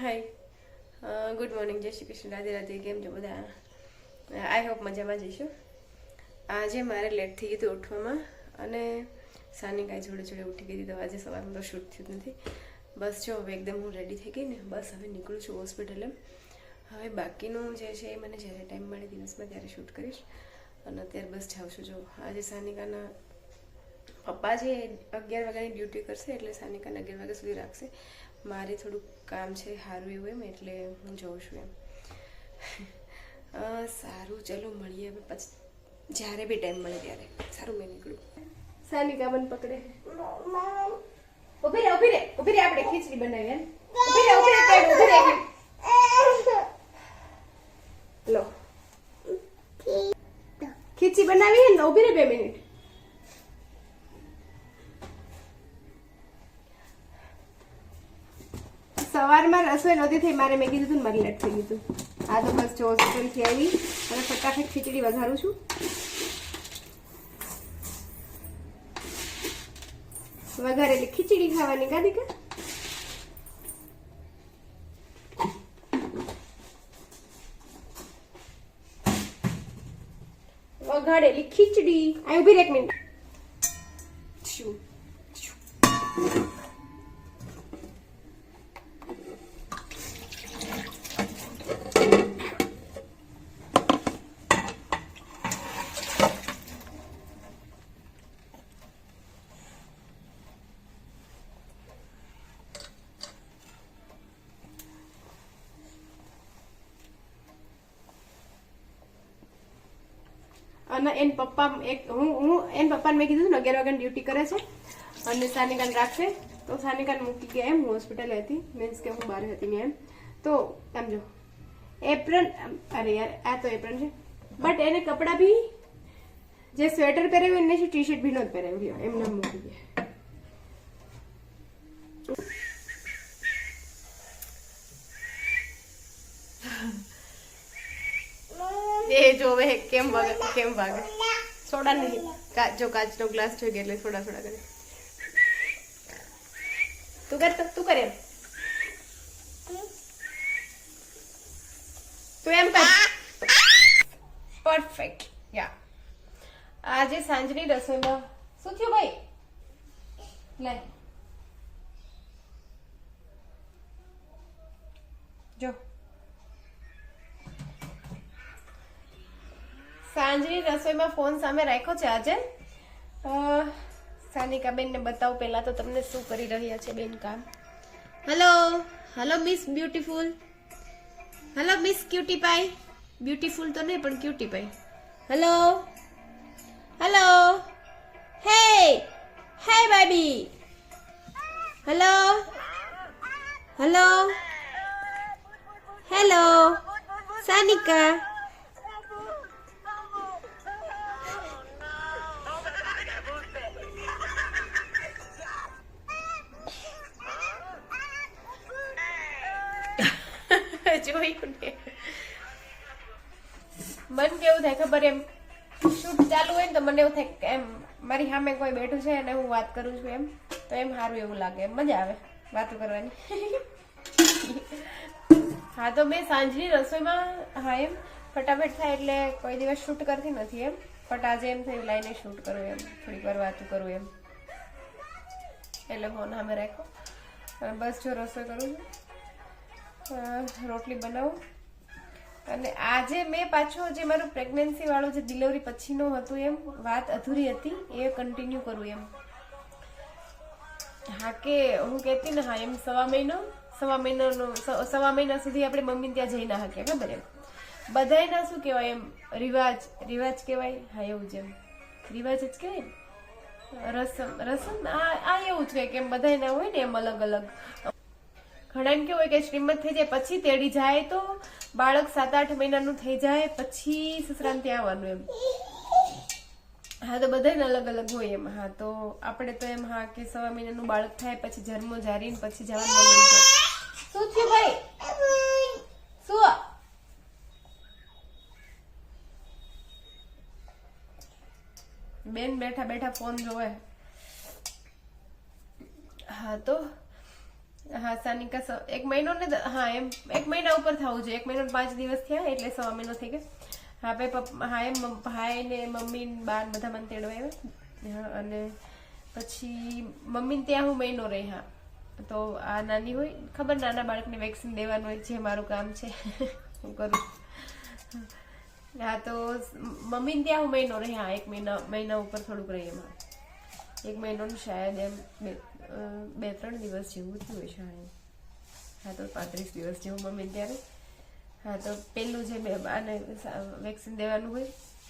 હાય, good morning, જય શ્રી કૃષ્ણ, રાધે રાધે. કેમ છો બધા? આઈ હોપ મજામાં જઈશું. આજે મારે લેટ થઈ ગયું ઉઠવામાં અને સાનિકા જોડે જોડે ઉઠી ગઈ હતી, તો આજે સવારમાં તો શૂટ થયું નથી. બસ જો હવે એકદમ હું રેડી થઈ ગઈ ને, બસ હવે નીકળું છું હોસ્પિટલે. હવે બાકીનું જે છે એ મને જ્યારે ટાઈમ મળે દિવસમાં ત્યારે શૂટ કરીશ. અને અત્યારે બસ જાઉં છું. જો આજે સાનિકાના પપ્પા જે 11 વાગ્યાની ડ્યુટી કરશે, એટલે સાનિકાને 11 વાગ્યા સુધી રાખશે. મારે થોડુંક કામ છે સારું એવું એમ, એટલે હું જઉં છું એમ. સારું, ચલો મળીએ હવે પછી, જ્યારે બી ટાઈમ મળે ત્યારે. સારું, મેં નીકળું. સાનિકા મને પકડે. ઉભી રે આપણે ખીચડી બનાવી. ઉભી રે લો, ખીચડી બનાવી ને, ઉભી રે 2 મિનિટ. સવારમાં રસોઈ નહોતી થઈ મારે, મેં કીધું હતું ને મારે લેટ થઈ ગયું હતું. આ તો બસ જો હોસ્પિટલથી આવી અને ફટાફટ ખીચડી વઘારું છું. વઘારેલી ખીચડી ખાવાની ગાદીકા. વઘારેલી ખીચડી. આ ઉભી રે 1 મિનિટ. શું અને એન પપ્પા હું એન પપ્પાને મેં કીધું ને 11 વાગ્યાની ડ્યુટી કરે છે અને સાનિકાને રાખશે, તો સાનિકાને મૂકી ગયા એમ. હું હોસ્પિટલ હતી, મીન્સ કે હું બહાર હતી ને એમ. તો એમ જો એપ્રન, અરે યાર આ તો એપ્રન છે, બટ એને કપડા બી જે સ્વેટર પહેરાવ્યું એને ટી શર્ટ બી નહોતું પહેરાવ્યું, એમ નામ મૂકી ગયા. એ જોવે કેમ ભાગે. સોડા નહીં, જો કાચનો ગ્લાસ જોઈ ગયો એટલે સોડા કરે. તું કરે તું એમ કર. પરફેક્ટ. યા આજે સાંજની રસોઈમાં શું થયું ભાઈ? લે જો, સાંજની રસોઈમાં ફોન સામે રાખ્યો છે આજે. સાનિકા બેન ને બતાવું પહેલા તો તમને શું કરી રહ્યા છે બેન કામ. Hello miss beautiful. Hello miss cutie pie. Beautiful તો નહીં પણ cutie pie. Hello hey baby. Hello Sanika. જોયું ને, મન કેવું થાય ખબર, એમ શૂટ ચાલુ હોય ને તો મને એવું થાય કે એમ મારી સામે કોઈ બેઠું છે અને હું વાત કરું છું એમ, તો એમ સારું એવું લાગે, એમ મજા આવે વાતો કરવાની. હા, તો મેં સાંજની રસોઈમાં એમ ફટાફટ થાય એટલે કોઈ દિવસ શૂટ કરતી નથી એમ, બટ આજે એમ થયું લાઈને શૂટ કરું એમ, થોડીક વાર વાતું કરું એમ, એટલે ફોન સામે રાખો અને બસ જો રસોઈ કરું છું, રોટલી બનાવું. અને આજે મેં પાછો જે મારું પ્રેગ્નન્સી વાળું જે ડિલિવરી પછીનું હતું એમ વાત અધૂરી હતી એ કન્ટિન્યુ કરું એમ. હા, કે હું કહેતી ને, હા એમ સવા મહિના સુધી આપણે મમ્મી ત્યાં જઈ ના શકીએ, ખબર એમ બધાયના શું કહેવાય એમ રિવાજ કહેવાય. હા, એવું જ એમ રિવાજ જ કહેવાય ને, રસમ આ એવું જ કે એમ બધાયના હોય ને એમ અલગ અલગ. ઘણા એમ કેવું હોય કે શ્રીમંત થઈ જાય પછી તેડી જાય, તો બાળક 7-8 મહિનાનું થઈ જાય પછી સસરાને ત્યાં આવવાનું એમ. હા, તો બધાને અલગ અલગ હોય એમ. હા, તો આપણે તો એમ હા કે 1.5 મહિનાનું બાળક થાય પછી જન્મો જારીને પછી જવાનું. શું થયું ભાઈ? શું બેન બેઠા ફોન જોવે. હા, તો હા સાનિકા 1 મહિનો ને હા એમ 1 મહિના ઉપર થવું જોઈએ. 1 મહિનો 5 દિવસ થયા એટલે 1.5 મહિનો થઈ ગયો. હા હા એમ ભાઈ ને મમ્મી ને બા બધા મને તેડવા આવ્યા. અને પછી મમ્મી ને ત્યાં હું મહિનો રહી. હા તો આ નાની હોય ખબર, નાના બાળકને વેક્સિન દેવાનું હોય, જે મારું કામ છે હું કરું. હા તો મમ્મી ને ત્યાં હું મહિનો રહી. હા 1 મહિના ઉપર થોડુંક રહી. એમાં 1 મહિનો શાયદ એમ 2-3 દિવસ જેવું થયું હોય શાયદ. હા તો 35 દિવસ જેવું મમ્મી ત્યારે. હા તો પેલું જે આને વેક્સિન દેવાનું હોય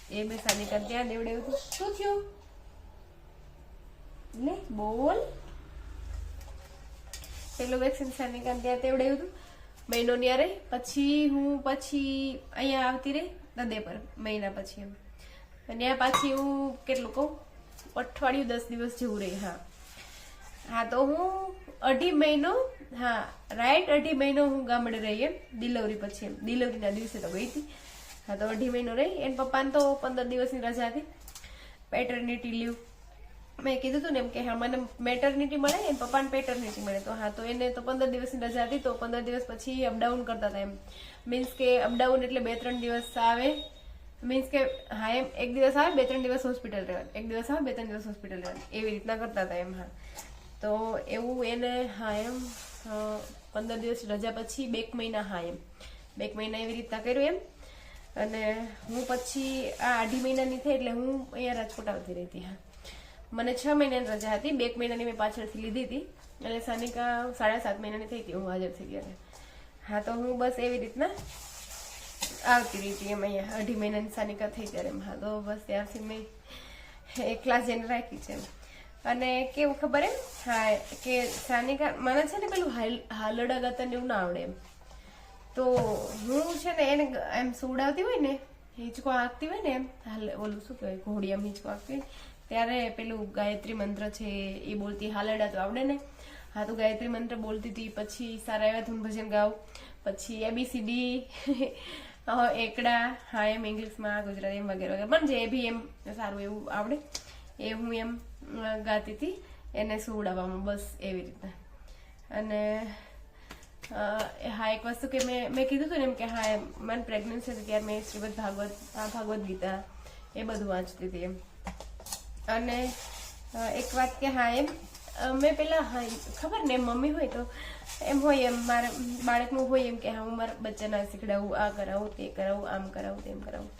એ મેં સાનિકા ત્યાં દેવડાવ્યું હતું. શું થયું લે બોલ. પેલું વેક્સિન સાનિકા ત્યાં દેવડાવ્યું હતું મહિનો ન્યારે. પછી હું અહીંયા આવતી રહી દદે પર મહિના પછી એમ. અને ત્યાં પાછી હું કેટલું કહું અઠવાડિયું 10 દિવસ જેવું રહી. હા તો હું 2.5 મહિનો, હા રાઈટ 2.5 મહિનો હું ગામડે રહી એમ ડિલિવરી પછી. એમ ડિલિવરીના દિવસે તો ગઈ હતી. હા તો 2.5 મહિનો રહી. એને પપ્પાને તો 15 દિવસની રજા હતી, પેટર્નિટી લીવ. મેં કીધું હતું ને એમ કે હા મને મેટર્નિટી મળે, એને પપ્પાને પેટર્નિટી મળે. તો હા તો એને તો 15 દિવસની રજા હતી. તો 15 દિવસ પછી અપડાઉન કરતા હતા એમ. મીન્સ કે અપડાઉન એટલે 2-3 દિવસ આવે, મીન્સ કે હા એમ 1 દિવસ આવે 2-3 દિવસ હોસ્પિટલ રહેવાનું, 1 દિવસ આવે 2-3 દિવસ હોસ્પિટલ રહેવાનું, એવી રીતના કરતા હતા એમ. હા તો એવું એને હા એમ 15 દિવસ રજા પછી 2 મહિના, હા એમ 2 મહિના એવી રીતના કર્યું એમ. અને હું પછી આ 2.5 મહિનાની થઈ એટલે હું અહીંયા રાજકોટ આવતી રહી હતી. હા મને 6 મહિનાની રજા હતી, 2 મહિનાની મેં પાછળથી લીધી હતી. અને સાનિકા 7.5 મહિનાની થઈ હતી હું હાજર થઈ ગયા. હા તો હું બસ એવી રીતના આવતી રહી હતી એમ. અહીંયા 2.5 મહિનાની સાનિકા થઈ ત્યારે એમ. હા તો બસ ત્યારથી મેં એકલા જઈને રાખી છે એમ. અને કેવું ખબર એમ, હા કે સાનિકા મને છે ને પેલું હાલડા ગાતા ને એવું ના આવડે એમ. તો હું છે ને એને એમ સુવડાવતી હોય ને, હિંચકો હાંકતી હોય ને એમ, ઓલું શું કહેવાય ઘોડિયામાં હિંચકો હાંકતી હોય ત્યારે પેલું ગાયત્રી મંત્ર છે એ બોલતી. હાલડા તો આવડે ને. હા તો ગાયત્રી મંત્ર બોલતી હતી. પછી સારા એવા ધૂન ભજન ગાવ. પછી ABCD એકડા, હા એમ ઇંગ્લિશમાં, ગુજરાતીમાં વગેરે વગેરે. પણ જે બી એમ સારું એવું આવડે એ હું એમ ગાતી હતી એને સુવડાવવામાં, બસ એવી રીતના. અને હા એક વસ્તુ કે મેં કીધું હતું ને એમ કે હા એમ મને પ્રેગ્નન્સી હતી ત્યારે મેં શ્રીમદ ભાગવત ગીતા એ બધું વાંચતી હતી એમ. અને એક વાત કે હા એમ મેં પેલા હા ખબર ને મમ્મી હોય તો એમ હોય એમ મારા બાળકનું હોય એમ કે હા હું મારા બચ્ચાને શીખડાવું, આ કરાવું, તે કરાવું, આમ કરાવું, તેમ કરાવું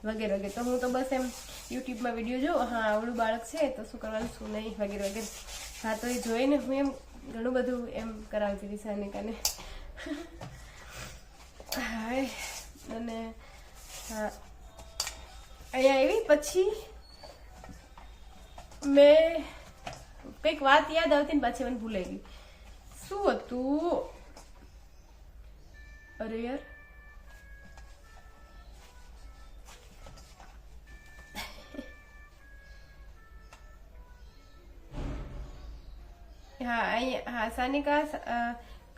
વગેરે વગેરે. તો હું તો બસ એમ યુટ્યુબમાં વિડીયો જોઉં, હા આવડું બાળક છે તો શું કરવાનું શું નહીં વગેરે વગેરે. હા તો એ જોઈને હું એમ ઘણું બધું એમ કરાવતી હતી સાનિકાને. હા અને હા અહીંયા એવી પછી મેં કંઈક વાત યાદ આવતી ને પાછી મને ભૂલાઈ ગઈ. શું હતું? અરે યાર હા અહીંયા હા સાનિકા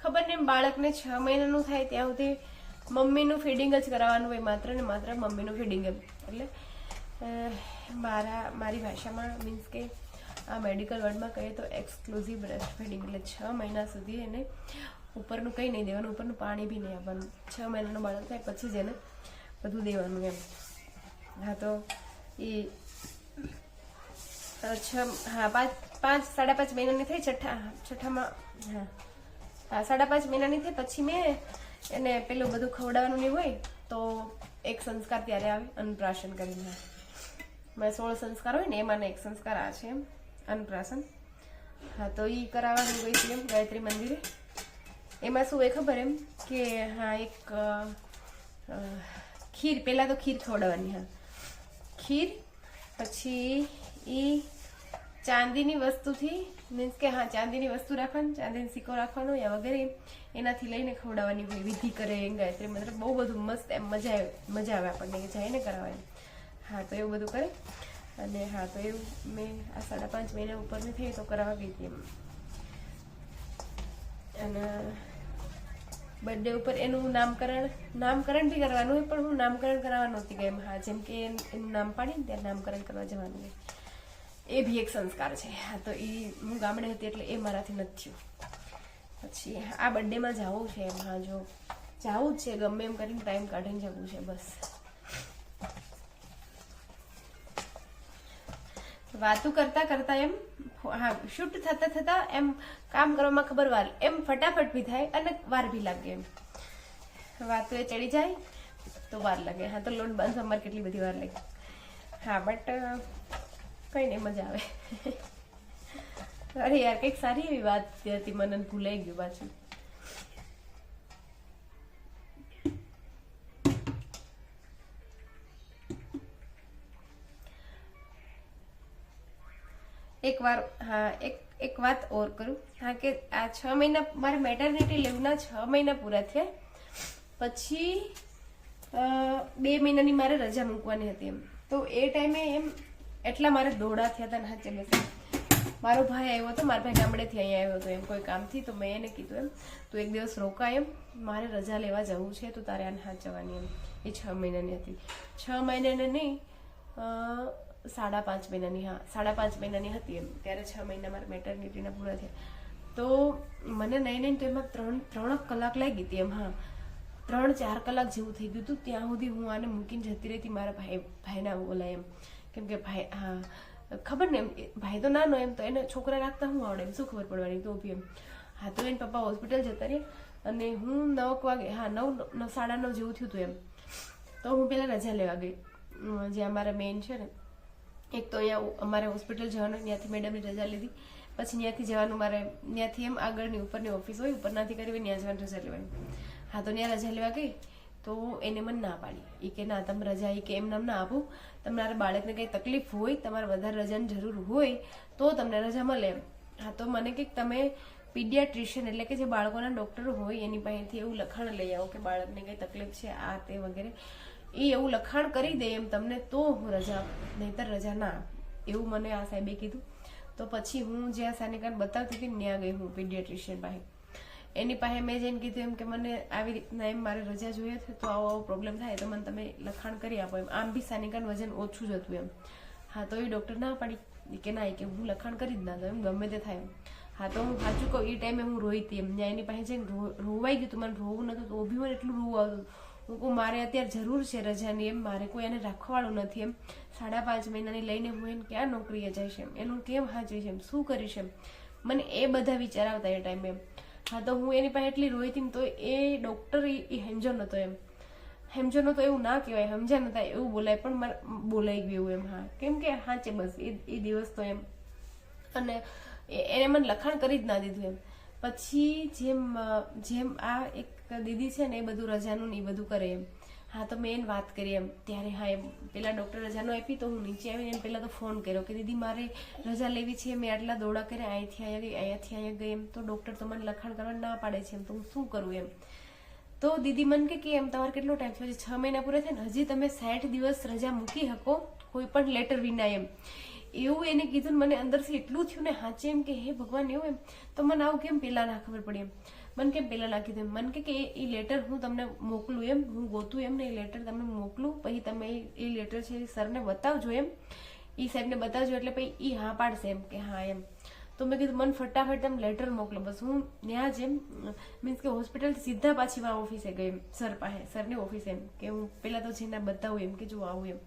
ખબર ને બાળકને 6 મહિનાનું થાય ત્યાં સુધી મમ્મીનું ફીડિંગ જ કરાવવાનું હોય, માત્ર ને માત્ર મમ્મીનું ફીડિંગ એમ. એટલે મારી ભાષામાં મીન્સ કે આ મેડિકલ વર્ડમાં કહીએ તો એક્સક્લુઝિવ બ્રેસ્ટ ફીડિંગ. એટલે 6 મહિના સુધી એને ઉપરનું કંઈ નહીં દેવાનું, ઉપરનું પાણી બી નહીં આપવાનું. 6 મહિનાનું બાળક થાય પછી જ એને બધું દેવાનું એમ. હા તો એ 5.5 મહિનાની થઈ, છઠ્ઠામાં હા 5.5 મહિનાની થઈ પછી મેં એને પેલું બધું ખવડાવવાનું નહીં હોય તો એક સંસ્કાર ત્યારે આવે અન્નપ્રાશન કરીને. મેં 16 સંસ્કાર હોય ને એમાંનો એક સંસ્કાર આ છે એમ અન્નપ્રાશન. હા તો એ કરાવવાનું ગઈ હતી એમ ગાયત્રી મંદિરે. એમાં શું હોય ખબર એમ કે હા એક ખીર, પહેલાં તો ખીર ખવડાવવાની. હા ખીર, પછી એ ચાંદીની વસ્તુથી મીન્સ કે હા ચાંદીની વસ્તુ રાખવાની, ચાંદીનો સિક્કો રાખવાનો યા વગેરે એનાથી લઈને ખવડાવવાની હોય. વિધિ કરે ગાયત્રી મંત્ર, બહુ બધું મસ્ત એમ મજા આવે આપણને જઈને કરાવવા. હા તો એવું બધું કરે. અને હા તો એવું મેં આ 5.5 મહિના ઉપરની થઈ તો કરાવવા ગઈ હતી એમ. અને બર્થડે ઉપર એનું નામકરણ બી કરવાનું હોય, પણ હું નામકરણ કરાવવા નહોતી ગઈ એમ. હા જેમ કે એનું નામ પાડીને ત્યારે નામકરણ કરવા જવાનું હોય, એ બી એક સંસ્કાર છે. હા તો એ હું ગામડે હતી એટલે એ મારાથી નથી થયું. પછી આ બર્થડેમાં જવું છે એમ, હા જો જવું જ છે, ગમે એમ કરીને ટાઈમ કાઢીને જવું છે બસ. વાતું કરતા કરતા એમ, હા શૂટ થતા થતા એમ કામ કરવામાં ખબર વાર એમ ફટાફટ બી થાય અને વાર બી લાગે એમ. વાતું એ ચડી જાય તો વાર લાગે. હા તો લોટ બાંધવા અમારે કેટલી બધી વાર લાગે. હા બટ કઈ નહીં, મજા આવે. અરે યાર કંઈક સારી એવી વાત હતી, મને ભૂલાઈ ગયું પાછું. એક વાર, હા એક વાત ઓર કરું. હા કે આ 6 મહિના મારે મેટર્નિટી લીવના 6 મહિના પૂરા થયા પછી 2 મહિનાની મારે રજા મૂકવાની હતી એમ. તો એ ટાઈમે એમ એટલા મારે દોડા થયા હતા ને હાચે બેસા. મારો ભાઈ આવ્યો હતો, મારા ભાઈ ગામડેથી અહીંયા આવ્યો હતો એમ કોઈ કામથી. તો મેં એને કીધું એમ તું એક દિવસ રોકાય એમ, મારે રજા લેવા જવું છે, તો તારે આને હાથ જવાની એમ. એ 6 મહિનાની હતી, 6 મહિનાની નહીં 5.5 મહિનાની, હા 5.5 મહિનાની હતી એમ. ત્યારે 6 મહિના મારા મેટર્નિટીના પૂરા થયા. તો મને નહીં તો એમાં 3 કલાક લાગી હતી એમ. હા 3-4 કલાક જેવું થઈ ગયું હતું. ત્યાં સુધી હું આને મૂકીને જતી રહી હતી મારા ભાઈના બોલાય એમ. કેમ કે ભાઈ, હા ખબર ને એમ, ભાઈ તો નાનો એમ, તો એને છોકરા રાખતા હું આવડે એમ, શું ખબર પડવાની. તો બી એમ હા તો એને પપ્પા હોસ્પિટલ જતા રહ્યા અને હું 9 વાગે, હા 9, 9:30 જેવું થયું હતું એમ. તો હું પહેલાં રજા લેવા ગઈ. જે અમારા મેઇન છે ને, એક તો અહીંયા અમારે હોસ્પિટલ જવાનું, ત્યાંથી મેડમની રજા લીધી. પછી ત્યાંથી જવાનું મારે, ત્યાંથી એમ આગળની ઉપરની ઓફિસ હોય, ઉપરનાથી કરી ત્યાં જવાની રજા લેવાની. હા તો ત્યાં રજા લેવા ગઈ તો એને મને ના પાડી. એ કે ના તમે રજા, એ કે એમ નામ ના આપું, તમારા બાળકને કંઈ તકલીફ હોય, તમારે વધારે રજાની જરૂર હોય તો તમને રજા મળે એમ. હા તો મને કંઈક તમે પીડિયાટ્રિશિયન એટલે કે જે બાળકોના ડૉક્ટર હોય એની પાસેથી એવું લખાણ લઈ આવો કે બાળકને કંઈ તકલીફ છે આ તે વગેરે. એ એવું લખાણ કરી દે એમ તમને, તો હું રજા, નહીંતર રજા ના, એવું મને આ સાહેબે કીધું. તો પછી હું જ્યાં સાનિકાને બતાવતી હતી ત્યાં ગઈ હું પીડિયાટ્રિશિયન પાસે. એની પાસે મેં જઈને કીધું એમ કે મને આવી રીતના એમ મારે રજા જોઈએ છે, તો આવો પ્રોબ્લેમ થાય તો મને તમે લખાણ કરી આપો એમ. આમ બી સાનિકાનું વજન ઓછું જ હતું એમ. હા તો એ ડૉક્ટર ના પાડી કે ના, કે હું લખાણ કરી જ ના દઉં એમ, ગમે તે થાય એમ. હા તો હું સાચું કહું, એ ટાઈમે હું રોઈ હતી એમ. ત્યાં એની પાસે જઈને રોવાઈ ગયું હતું. મને રોવું નહોતું તો બી મને એટલું રોવું આવતું. હું કહું મારે અત્યારે જરૂર છે રજાની એમ, મારે કોઈ એને રાખવાવાળું નથી એમ. 5.5 મહિનાની લઈને હું એને ક્યાં નોકરીએ જઈશ એમ, એનું કેમ હાચવીશ એમ, શું કરીશ એમ. મને એ બધા વિચાર આવતા એ ટાઈમે એમ. હા તો હું એની પાસે એટલી રોઈ હતી ને, તો એ ડૉક્ટર એ હેમજો નહોતો એમ. હેમજો નહોતો એવું ના કહેવાય, સમજ્યા નહોતા એવું બોલાય, પણ મારે બોલાઈ ગયું એમ. હા કેમ કે હાચે બસ એ દિવસ તો એમ. અને એને મને લખાણ કરી જ ના દીધું એમ. પછી જેમ આ એક દીદી છે ને, એ બધું રજાનું ને એ બધું કરે એમ. હા તો મેં એને વાત કરી એમ. ત્યારે હા એમ પેલા ડૉક્ટર રજાનો આપી તો હું નીચે આવીને એને પહેલાં તો ફોન કર્યો કે દીદી મારે રજા લેવી છે, મેં આટલા દોડા કર્યા, અહીંથી અહીંયા ગઈ, અહીંયાથી અહીંયા ગઈ એમ. તો ડૉક્ટર તો મને લખાણ કરવા ના પાડે છે એમ, તો હું શું કરું એમ. તો દીદી મને કે એમ તમારે કેટલો ટાઈમ થયો છે, 6 મહિના પૂરા થયા ને, હજી તમે 60 દિવસ રજા મૂકી શકો કોઈ પણ લેટર વિના એમ. એવું એને કીધું ને મને અંદરથી એટલું થયું ને હાચે એમ કે હે ભગવાન, એવું એમ. તો મને આવું કેમ પહેલાં ના ખબર પડી એમ, મને કેમ પહેલાં ના કીધું એમ. મને કે એ લેટર હું તમને મોકલું એમ, હું ગોતું એમ ને એ લેટર તમને મોકલું, પછી તમે એ લેટર છે એ સરને બતાવજો એમ, એ સાહેબને બતાવજો એટલે પછી એ હા પાડશે એમ કે હા એમ. તો મેં કીધું મને ફટાફટ તમે લેટર મોકલો બસ. હું ત્યાં જ એમ મીન્સ કે હોસ્પિટલથી સીધા પાછી મારા ઓફિસે ગઈ એમ, સર પાસે, સરની ઓફિસે એમ, કે હું પહેલાં તો જઈને બતાવું એમ કે જો આવું એમ.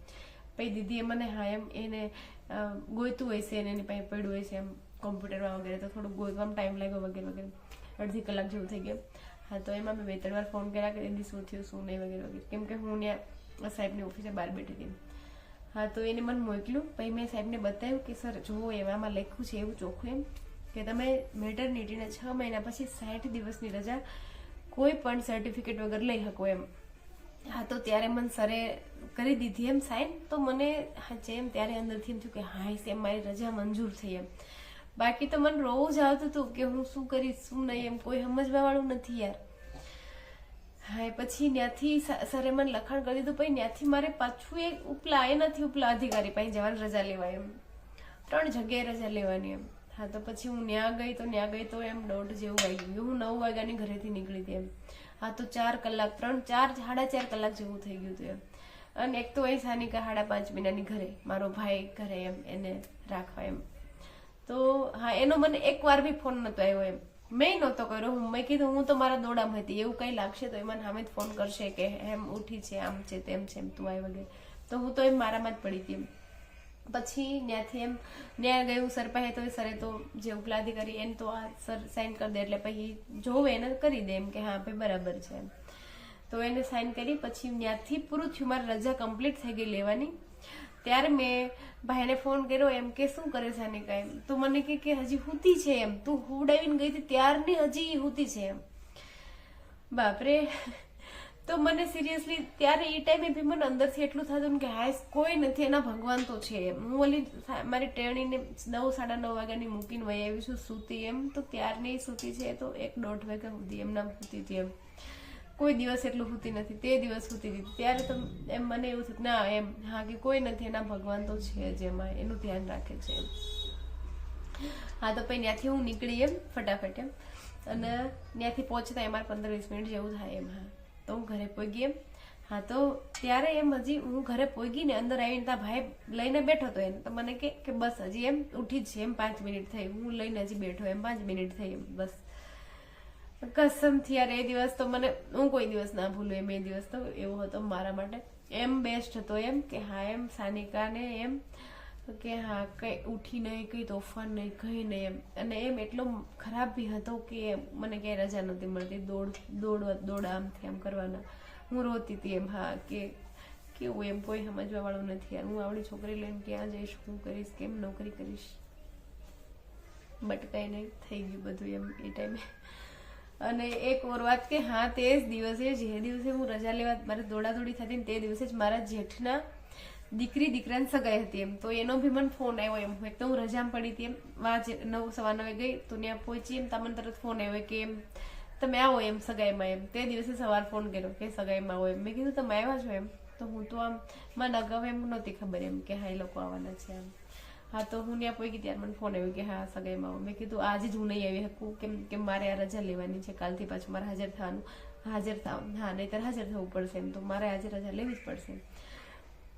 પછી દીદીએ મને હા એમ એને ગોઈતું હોય છે ને એની પાસે પડ્યું હોય છે એમ કોમ્પ્યુટરમાં વગેરે, તો થોડુંક ગોતવામાં ટાઈમ લાગ્યો વગેરે વગેરે, 1.5 કલાક જેવું થઈ ગયું. હા તો એમાં મેં 2-3 વાર ફોન કર્યા કે દીદી શું થયું શું નહીં વગેરે વગેરે, કેમ કે હું ત્યાં સાહેબની ઓફિસે બહાર બેઠી હતી. હા તો એને મને મોકલ્યું. પછી મેં સાહેબને બતાવ્યું કે સર જુઓ એમાં લખ્યું છે એવું ચોખ્ખું એમ કે તમે મેટર્નિટીના 6 મહિના પછી 60 દિવસની રજા કોઈ પણ સર્ટિફિકેટ વગર લઈ શકો એમ. હા તો ત્યારે મને સરે કરી દીધી એમ સાઈન. તો મને જેમ ત્યારે અંદરથી એમ થયું કે હા સેમ મારી રજા મંજૂર થઈ એમ. બાકી તો મને રોવું જ આવતું હતું કે હું શું કરીશ શું નહીં એમ, કોઈ સમજવા વાળું નથી યાર. હા પછી ત્યાંથી સરે મને લખાણ કરી દીધું. પછી ત્યાંથી મારે પાછું ઉપલા અધિકારી પાસે જવાની રજા લેવાય એમ, 3 જગ્યાએ રજા લેવાની એમ. હા તો પછી હું ત્યાં ગઈ તો એમ 1:30 જેવું વાગી ગયું. હું 9 વાગ્યાની ઘરેથી નીકળી હતી એમ. હા તો 4 કલાક 4.5 કલાક જેવું થઈ ગયું હતું એમ. અને એક તો અહીં સાનિકા 5.5 મહિનાની ઘરે, મારો ભાઈ ઘરે એમ એને રાખવા એમ. તો હા એનો મને એક વાર બી ફોન નહોતો આવ્યો એમ. મેં નહોતો કર્યો. મેં કીધું હું તો મારા દોડામાં હતી, એવું કઈ લાગશે તો એ મને સામે જ ફોન કરશે કે એમ ઉઠી છે, આમ છે, તેમ છે, એમ તું આવી વગેરે. તો હું તો એમ મારામાં જ પડી હતી. પછી ત્યાંથી એમ ત્યાં ગયું સર પાસે, તો સરે તો જે ઉપલાધી કરી એને તો આ સર સાઇન કરી દે, એટલે પછી જોવે એને કરી દે એમ કે હા ભાઈ બરાબર છે એમ. તો એને સાઇન કરી પછી ત્યાંથી પૂરું થયું, મારી રજા કમ્પ્લીટ થઈ ગઈ લેવાની. ત્યારે મેં ભાઈને ફોન કર્યો એમ કે શું કરે છે આને કાંઈ, તો મને કે હજી હુતી છે એમ, તું હુડાવીને ગઈ હતી ત્યારની હજી હુતી છે એમ. બાપરે. તો મને સિરિયસલી ત્યારે એ ટાઈમે બી મને અંદરથી એટલું થતું ને કે હાય કોઈ નથી, એના ભગવાન તો છે એમ. હું ઓલી મારી ટેણીને 9 સાડા 9 વાગ્યાની મૂકીને વહી આવી છું સૂતી એમ, તો ત્યારની સૂતી છે તો 1-1.5 વાગ્યા સુધી એમ નામ સૂતી હતી એમ. કોઈ દિવસ એટલું સૂતી નથી, તે દિવસ સૂતી હતી. ત્યારે તો એમ મને એવું થયું ના એમ હા કે કોઈ નથી, એના ભગવાન તો છે જ, એમાં એનું ધ્યાન રાખે છે એમ. હા તો પછી ત્યાંથી હું નીકળી એમ ફટાફટ એમ, અને ત્યાંથી પહોંચતા અમારે 15-20 મિનિટ જેવું થાય એમ. હા તો હું ઘરે પહોંચી એમ. હા તો ત્યારે એમ હજી હું ઘરે પહોંચી ને અંદર આવીને ત્યાં ભાઈ લઈને બેઠો હતો એને, તો મને કે બસ હજી એમ ઉઠી જ છે એમ, 5 મિનિટ થઈ, હું લઈને હજી બેઠો એમ, 5 મિનિટ થઈ એમ બસ. કસમથી યાર એ દિવસ તો મને હું કોઈ દિવસ ના ભૂલું એમ. એ દિવસ તો એવો હતો મારા માટે એમ બેસ્ટ હતો એમ કે હા એમ સાનિકાને એમ કે હા કઈ ઉઠી નહીં, કઈ તોફાન નહીં, કઈ નહીં એમ. અને એમ એટલો ખરાબ બી હતો કે મને ક્યાંય રજા નહોતી મળતી, દોડ આમથી આમ કરવાના, હું રોતી હતી એમ. હા કે કેવું એમ કોઈ સમજવા વાળું નથી યાર, હું આવડી છોકરી લઈને ક્યાં જઈશ, શું કરીશ, કેમ નોકરી કરીશ. બટ કઈ નહીં, થઈ ગયું બધું એમ એ ટાઈમે. અને એક ઓર વાત કે હા તે જ દિવસે જે દિવસે હું રજા લેવા મારે દોડાદોડી થતી ને તે દિવસે જ મારા જેઠના દીકરાની સગાઈ હતી એમ. તો એનો બી મને ફોન આવ્યો એમ, એક તો હું રજામાં પડી હતી એમ, 9:15 ગઈ તો ત્યાં પહોંચી એમ, તમને તરત ફોન આવ્યો કે એમ તમે આવો એમ સગાઈમાં એમ. તે દિવસે સવાર ફોન કર્યો કે સગાઈમાં આવો એમ. મેં કીધું તમે આવ્યા છો એમ, તો હું તો આમ મને અગાઉ એમ નહોતી ખબર એમ કે હા એ લોકો આવવાના છે એમ. હા તો હું ત્યાં પહોંચી ત્યારે મને ફોન આવ્યો કે હા સગાઈમાં આવો. મેં કીધું આજે જ હું નહીં આવી શકું કેમ મારે આ રજા લેવાની છે, કાલથી પાછું મારે હાજર થવાનું, હા નહીંતર હાજર થવું પડશે એમ, તો મારે આજે રજા લેવી જ પડશે.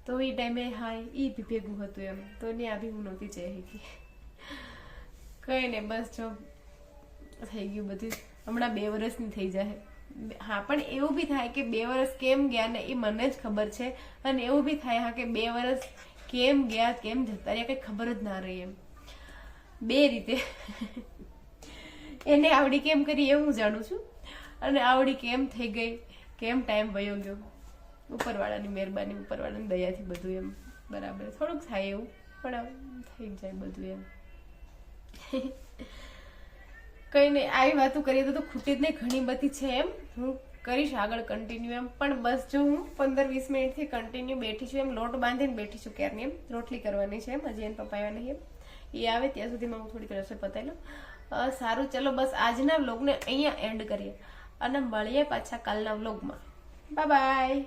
તો એ ટાઈમે હા એ બી ભેગું હતું એમ, તો ને આ બી હું નહોતી જઈ શકી. કઈ ને બસ જો થઈ ગયું બધું. હમણાં 2 વર્ષની થઈ જાય. હા પણ એવું બી થાય કે 2 વર્ષ કેમ ગયા ને એ મને જ ખબર છે, અને એવું બી થાય હા કે 2 વર્ષ કેમ ગયા કેમ જતા રહ્યા કઈ ખબર જ ના રહી એમ. 2 રીતે એને આવડી કેમ કરી એ હું જાણું છું, અને આવડી કેમ થઈ ગઈ, કેમ ટાઈમ વયો ગયો, ઉપરવાળાની મહેરબાની, ઉપરવાળાની દયાથી બધું એમ બરાબર. થોડુંક થાય એવું પણ થઈ જાય બધું એમ. કઈ નહીં, આવી વાતો કરીએ તો ખૂટી જ નહીં, ઘણી બધી છે એમ. હું કરીશ આગળ કન્ટિન્યુ એમ. પણ બસ જો હું 15-20 મિનિટથી કન્ટિન્યુ બેઠી છું એમ, લોટ બાંધીને બેઠી છું ક્યારની એમ. રોટલી કરવાની છે એમ, હજી એને પપ્પા આવ્યા નહીં એમ. એ આવે ત્યાં સુધીમાં હું થોડીક રસોઈ પતાવી લઉં. સારું ચલો બસ આજના વ્લોગને અહીંયા એન્ડ કરીએ, અને મળીએ પાછા કાલના વ્લોગમાં. Bye bye.